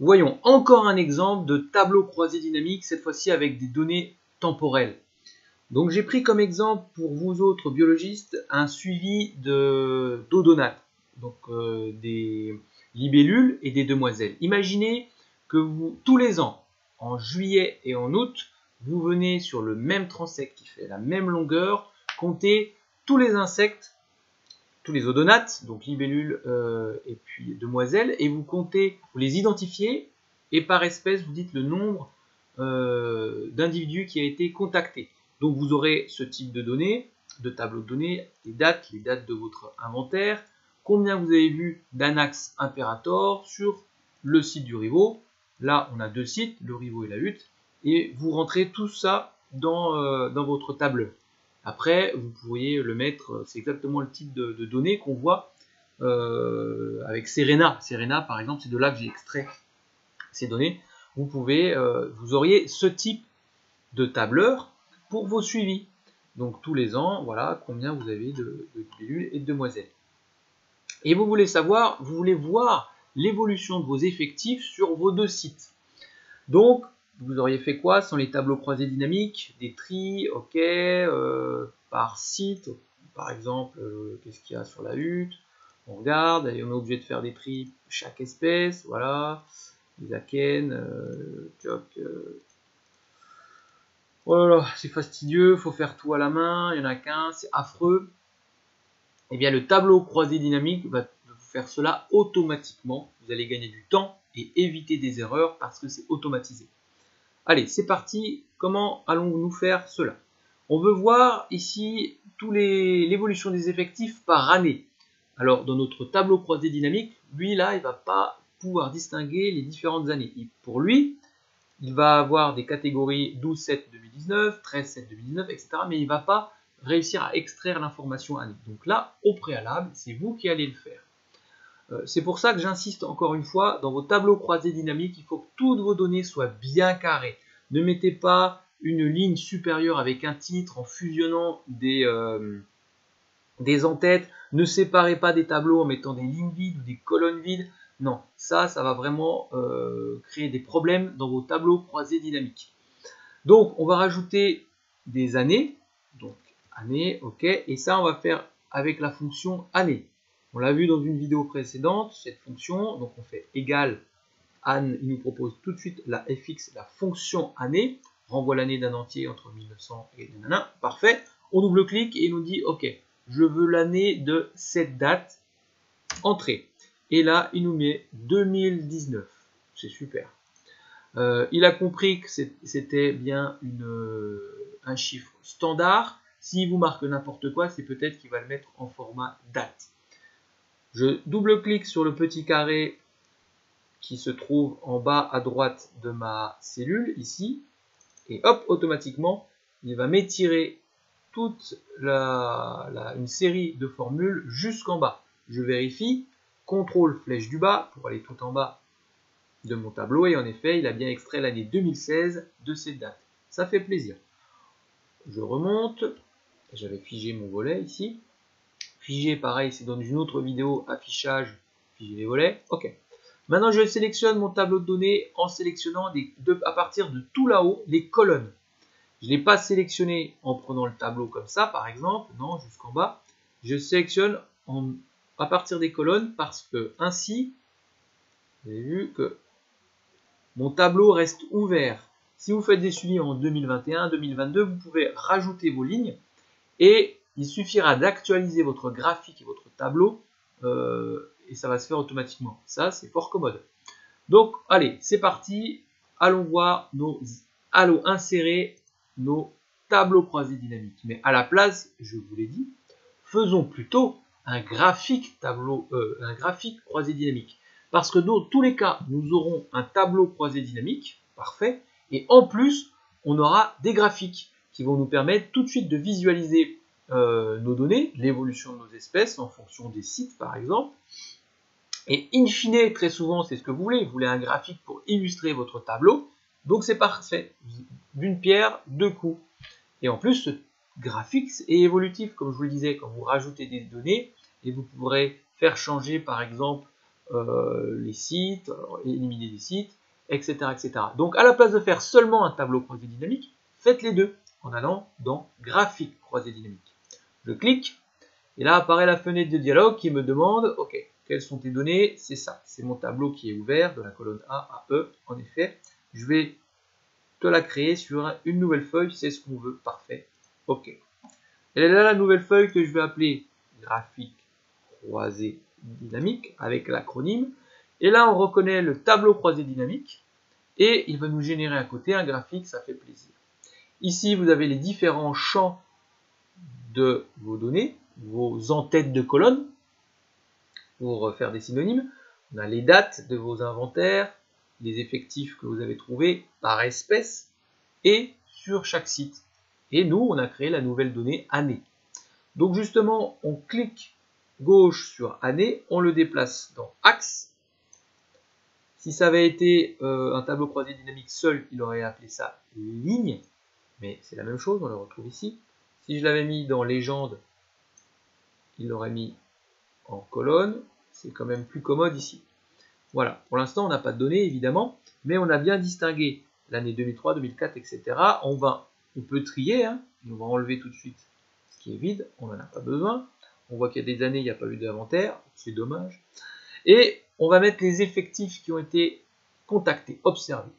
Voyons encore un exemple de tableau croisé dynamique, cette fois-ci avec des données temporelles. Donc j'ai pris comme exemple pour vous autres biologistes un suivi d'odonates, donc des libellules et des demoiselles. Imaginez que vous, tous les ans, en juillet et en août, vous venez sur le même transect qui fait la même longueur, compter tous les insectes, tous les odonates, donc libellules et puis demoiselles, et vous comptez, vous les identifiez, et par espèce, vous dites le nombre d'individus qui a été contacté. Donc vous aurez ce type de données, de tableau de données, les dates de votre inventaire, combien vous avez vu d'Anax imperator sur le site du Rivot. Là, on a deux sites, le Rivot et la hutte, et vous rentrez tout ça dans votre tableur. Après, vous pourriez le mettre, c'est exactement le type de données qu'on voit avec Serena. Serena, par exemple, c'est de là que j'ai extrait ces données. Vous auriez ce type de tableur pour vos suivis. Donc tous les ans, voilà combien vous avez de libellules et de demoiselles. Et vous voulez voir l'évolution de vos effectifs sur vos deux sites. Donc, vous auriez fait quoi sans les tableaux croisés dynamiques? Des tris, ok, par site, par exemple, qu'est-ce qu'il y a sur la hutte? On regarde, et on est obligé de faire des tris chaque espèce, voilà, les akènes, oh là là, c'est fastidieux, faut faire tout à la main, il n'y en a qu'un, c'est affreux. Eh bien, le tableau croisé dynamique va vous faire cela automatiquement. Vous allez gagner du temps et éviter des erreurs parce que c'est automatisé. Allez, c'est parti. Comment allons-nous faire cela? On veut voir ici l'évolution des effectifs par année. Alors, dans notre tableau croisé dynamique, lui, là, il ne va pas pouvoir distinguer les différentes années. Pour lui, il va avoir des catégories 12-7-2019, 13-7-2019, etc. Mais il ne va pas réussir à extraire l'information année. Donc là, au préalable, c'est vous qui allez le faire. C'est pour ça que j'insiste encore une fois, dans vos tableaux croisés dynamiques, il faut que toutes vos données soient bien carrées. Ne mettez pas une ligne supérieure avec un titre en fusionnant des en-têtes. Ne séparez pas des tableaux en mettant des lignes vides ou des colonnes vides. Non, ça va vraiment créer des problèmes dans vos tableaux croisés dynamiques. Donc, on va rajouter des années. Donc, année, ok. Et ça, on va faire avec la fonction année. On l'a vu dans une vidéo précédente, cette fonction. Donc, on fait égal Anne, il nous propose tout de suite la fx, la fonction année. Renvoie l'année d'un entier entre 1900 et nanana. Parfait. On double-clique et il nous dit, ok, je veux l'année de cette date, entrée. Et là, il nous met 2019. C'est super. Il a compris que c'était bien un chiffre standard. S'il vous marque n'importe quoi, c'est peut-être qu'il va le mettre en format date. Je double-clique sur le petit carré qui se trouve en bas à droite de ma cellule, ici. Et hop, automatiquement, il va m'étirer toute une série de formules jusqu'en bas. Je vérifie, CTRL flèche du bas pour aller tout en bas de mon tableau, et en effet, il a bien extrait l'année 2016 de cette date. Ça fait plaisir. Je remonte, j'avais figé mon volet ici. Figé, pareil, c'est dans une autre vidéo, affichage, figer les volets. Ok. Maintenant, je sélectionne mon tableau de données en sélectionnant à partir de tout là-haut les colonnes. Je ne l'ai pas sélectionné en prenant le tableau comme ça, par exemple, non, jusqu'en bas. Je sélectionne à partir des colonnes parce que ainsi, vous avez vu que mon tableau reste ouvert. Si vous faites des suivis en 2021, 2022, vous pouvez rajouter vos lignes et il suffira d'actualiser votre graphique et votre tableau et ça va se faire automatiquement. Ça, c'est fort commode. Donc, allez, c'est parti. Allons insérer nos tableaux croisés dynamiques. Mais à la place, je vous l'ai dit, faisons plutôt un graphique croisé dynamique. Parce que dans tous les cas, nous aurons un tableau croisé dynamique, parfait, et en plus, on aura des graphiques qui vont nous permettre tout de suite de visualiser nos données, l'évolution de nos espèces en fonction des sites par exemple. Et in fine, très souvent, c'est ce que vous voulez un graphique pour illustrer votre tableau, donc c'est parfait, d'une pierre, deux coups. Et en plus, ce graphique est évolutif, comme je vous le disais, quand vous rajoutez des données, et vous pourrez faire changer par exemple les sites, éliminer des sites, etc., etc. Donc à la place de faire seulement un tableau croisé dynamique, faites les deux en allant dans graphique croisé dynamique. Je clique et là apparaît la fenêtre de dialogue qui me demande ok, quelles sont tes données? C'est ça, c'est mon tableau qui est ouvert de la colonne A à E. En effet, je vais te la créer sur une nouvelle feuille, c'est ce qu'on veut, parfait. Ok. Et là la nouvelle feuille que je vais appeler graphique croisé dynamique avec l'acronyme. Et là on reconnaît le tableau croisé dynamique et il va nous générer à côté un graphique, ça fait plaisir. Ici vous avez les différents champs de vos données, vos en-têtes de colonne pour faire des synonymes. On a les dates de vos inventaires, les effectifs que vous avez trouvés par espèce et sur chaque site. Et nous, on a créé la nouvelle donnée année. Donc justement, on clique gauche sur année, on le déplace dans axe. Si ça avait été un tableau croisé dynamique seul, il aurait appelé ça ligne, mais c'est la même chose, on le retrouve ici. Si je l'avais mis dans légende, il l'aurait mis en colonne, c'est quand même plus commode ici. Voilà, pour l'instant on n'a pas de données évidemment, mais on a bien distingué l'année 2003, 2004, etc. On peut trier, hein, on va enlever tout de suite ce qui est vide, on n'en a pas besoin. On voit qu'il y a des années, il n'y a pas eu d'inventaire, c'est dommage. Et on va mettre les effectifs qui ont été contactés, observés.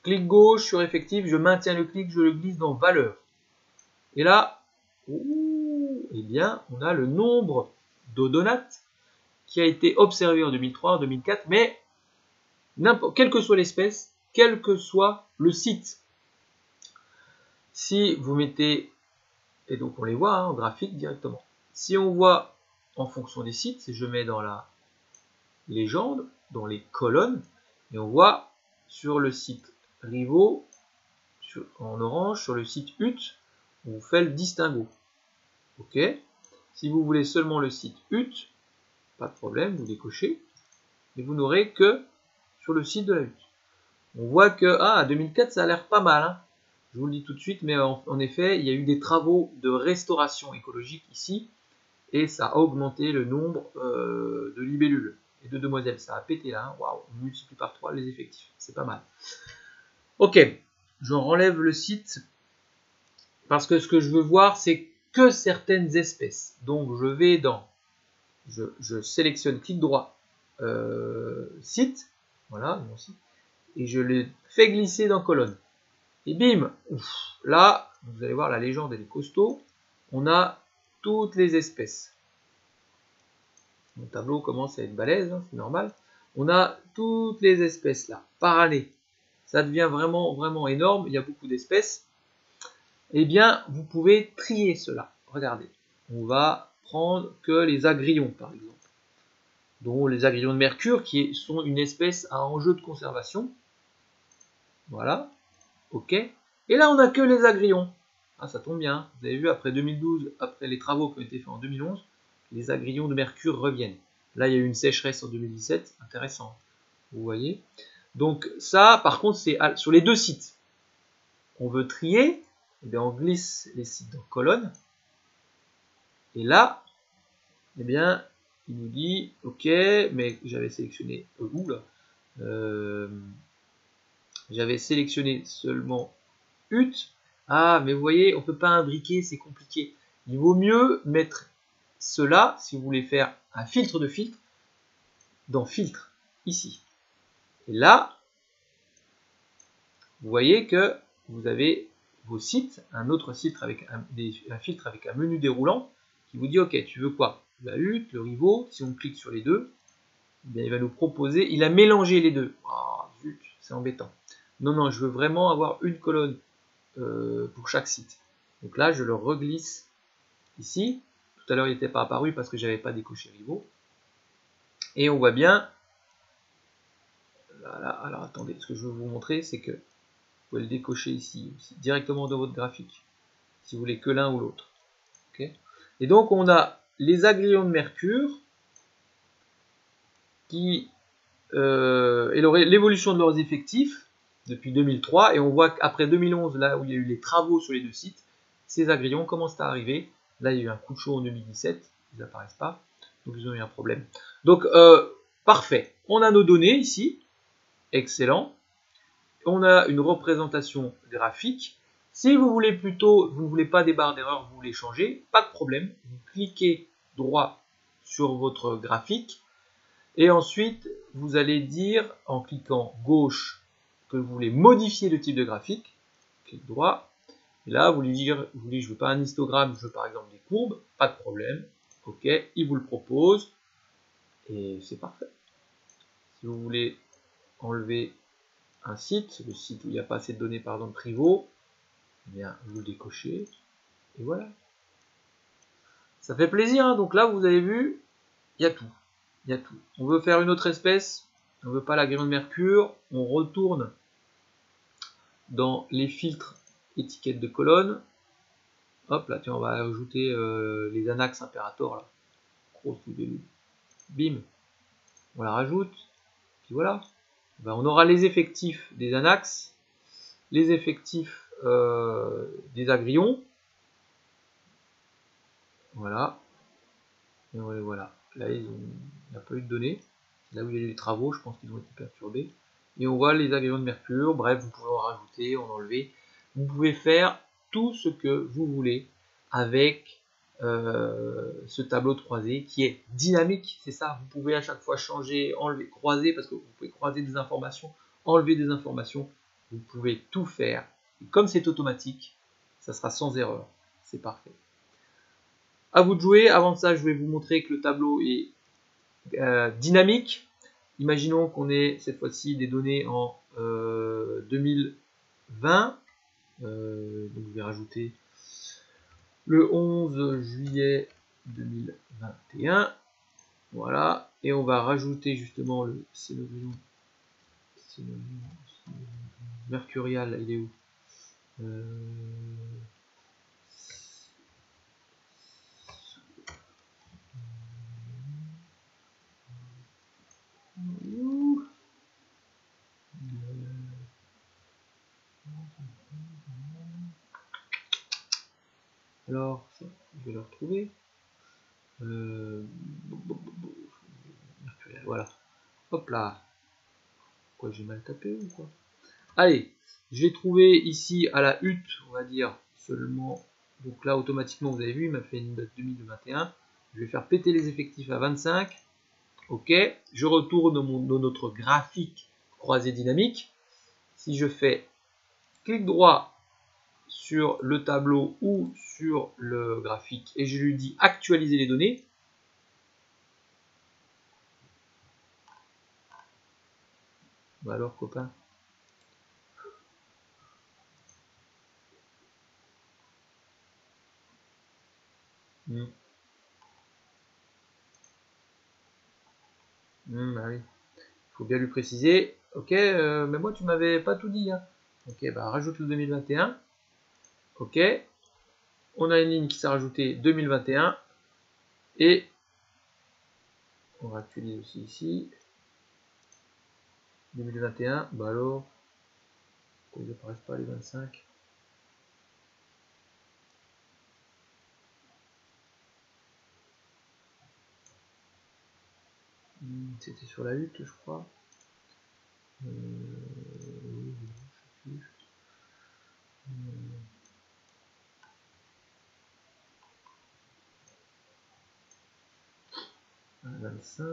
Clic gauche sur effectif, je maintiens le clic, je le glisse dans valeur. Et là, eh bien, on a le nombre d'odonates qui a été observé en 2003, en 2004, mais quelle que soit l'espèce, quel que soit le site. Si vous mettez, et donc on les voit hein, en graphique directement, si on voit en fonction des sites, si je mets dans la légende, dans les colonnes, et on voit sur le site Rivaux, en orange, sur le site HUT, on vous fait le distinguo. Ok. Si vous voulez seulement le site HUT, pas de problème, vous décochez, et vous n'aurez que sur le site de la HUT. On voit que, à 2004, ça a l'air pas mal, hein. Je vous le dis tout de suite, mais en effet, il y a eu des travaux de restauration écologique ici, et ça a augmenté le nombre de libellules et de demoiselles. Ça a pété là, waouh, on multiplie par 3 les effectifs, c'est pas mal. Ok, je renlève le site, parce que ce que je veux voir, c'est que certaines espèces. Donc je vais dans, je sélectionne clic droit, site, voilà, mon site, et je le fais glisser dans colonne. Et bim, là, vous allez voir, la légende elle est costaud. On a toutes les espèces. Mon tableau commence à être balèze, hein, c'est normal. On a toutes les espèces là, par année. Ça devient vraiment, vraiment énorme, il y a beaucoup d'espèces. Eh bien, vous pouvez trier cela. Regardez, on va prendre que les agrillons, par exemple. Dont les agrillons de mercure, qui sont une espèce à enjeu de conservation. Voilà, ok. Et là, on n'a que les agrillons. Ah, ça tombe bien. Vous avez vu, après 2012, après les travaux qui ont été faits en 2011, les agrillons de mercure reviennent. Là, il y a eu une sécheresse en 2017. Intéressant. Vous voyez. Donc ça, par contre, c'est sur les deux sites. On veut trier. Eh bien, on glisse les sites dans colonne. Et là, eh bien, il nous dit, ok, mais j'avais sélectionné, j'avais sélectionné seulement HUT. Ah, mais vous voyez, on ne peut pas imbriquer, c'est compliqué. Il vaut mieux mettre cela, si vous voulez faire un filtre de filtre, dans filtre, ici. Et là, vous voyez que vous avez vos sites, un autre filtre avec un filtre avec un menu déroulant, qui vous dit, ok, tu veux quoi? La HUT, le Rivaux, si on clique sur les deux, eh bien, il va nous proposer, il a mélangé les deux. Ah, zut, c'est embêtant. Non, non, je veux vraiment avoir une colonne pour chaque site. Donc là, je le reglisse ici. Tout à l'heure, il n'était pas apparu parce que je n'avais pas décoché Rivaux. Et on voit bien, voilà, alors attendez, ce que je veux vous montrer, c'est que vous pouvez le décocher ici, aussi, directement dans votre graphique, si vous voulez que l'un ou l'autre. Okay. Et donc, on a les agrillons de mercure qui et l'évolution de leurs effectifs depuis 2003, et on voit qu'après 2011, là où il y a eu les travaux sur les deux sites, ces agrillons commencent à arriver. Là, il y a eu un coup de chaud en 2017, ils n'apparaissent pas, donc ils ont eu un problème. Donc, Parfait. On a nos données ici. Excellent. On a une représentation graphique. Si vous voulez plutôt, vous ne voulez pas des barres d'erreur, vous voulez changer, pas de problème. Vous cliquez droit sur votre graphique. Et ensuite, vous allez dire, en cliquant gauche, que vous voulez modifier le type de graphique. Clic droit. Et là, vous lui dites, je ne veux pas un histogramme, je veux par exemple des courbes. Pas de problème. OK, il vous le propose. Et c'est parfait. Si vous voulez enlever un site, le site où il n'y a pas assez de données, par exemple Privo, eh bien, vous le décochez. Et voilà. Ça fait plaisir, hein. Donc là, vous avez vu, il y a tout. Il y a tout. On veut faire une autre espèce, on ne veut pas l'agrégation de mercure, on retourne dans les filtres étiquettes de colonne. Hop là, tiens, on va ajouter les Anax Imperator là. Grosse idée. Bim. On la rajoute. Puis voilà. Ben, on aura les effectifs des Anax, les effectifs des Agrions. Voilà. Et voilà. Là, il n'y a pas eu de données. Là où il y a eu des travaux, je pense qu'ils ont été perturbés. Et on voit les agréments de mercure. Bref, vous pouvez en rajouter, en enlever. Vous pouvez faire tout ce que vous voulez avec ce tableau de croisée qui est dynamique. C'est ça, vous pouvez à chaque fois changer, enlever, croiser, parce que vous pouvez croiser des informations, enlever des informations. Vous pouvez tout faire. Et comme c'est automatique, ça sera sans erreur. C'est parfait. À vous de jouer. Avant ça, je vais vous montrer que le tableau est dynamique. Imaginons qu'on ait cette fois-ci des données en 2020. Donc je vais rajouter le 11 juillet 2021. Voilà. Et on va rajouter justement le Cénobion mercurial. Il est où? Alors, je vais le retrouver. Voilà. Hop là. Quoi, j'ai mal tapé ou quoi? Allez, j'ai trouvé ici à la hutte, on va dire, seulement. Donc là, automatiquement, vous avez vu, il m'a fait une date 2021. Je vais faire péter les effectifs à 25. OK. Je retourne dans notre graphique croisée dynamique. Si je fais clic droit sur le tableau ou sur le graphique et je lui dis actualiser les données, bah alors copain, bah oui, il faut bien lui préciser. OK, mais moi tu m'avais pas tout dit, hein. OK, bah rajoute le 2021. OK, on a une ligne qui s'est rajoutée 2021 et on va actualiser aussi ici 2021. Bah alors, pourquoi ils n'apparaissent pas les 25? C'était sur la hutte, je crois. Oui, je sais plus. 25,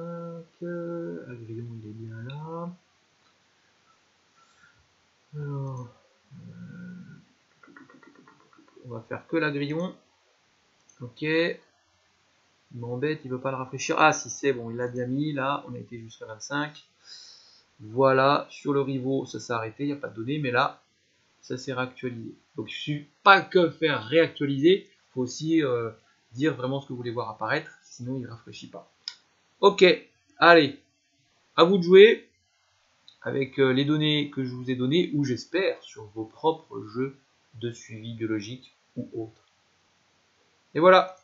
Agrion il est bien là. Alors, on va faire que l'Agrion. OK. Il m'embête, il veut pas le rafraîchir. Ah si, c'est bon, il l'a bien mis. Là, on a été jusqu'à 25. Voilà, sur le Rivo, ça s'est arrêté, il n'y a pas de données, mais là, ça s'est réactualisé. Donc, je ne suis pas que faire réactualiser, il faut aussi dire vraiment ce que vous voulez voir apparaître, sinon il ne rafraîchit pas. OK, allez, à vous de jouer avec les données que je vous ai données, ou j'espère, sur vos propres jeux de suivi biologique ou autres. Et voilà.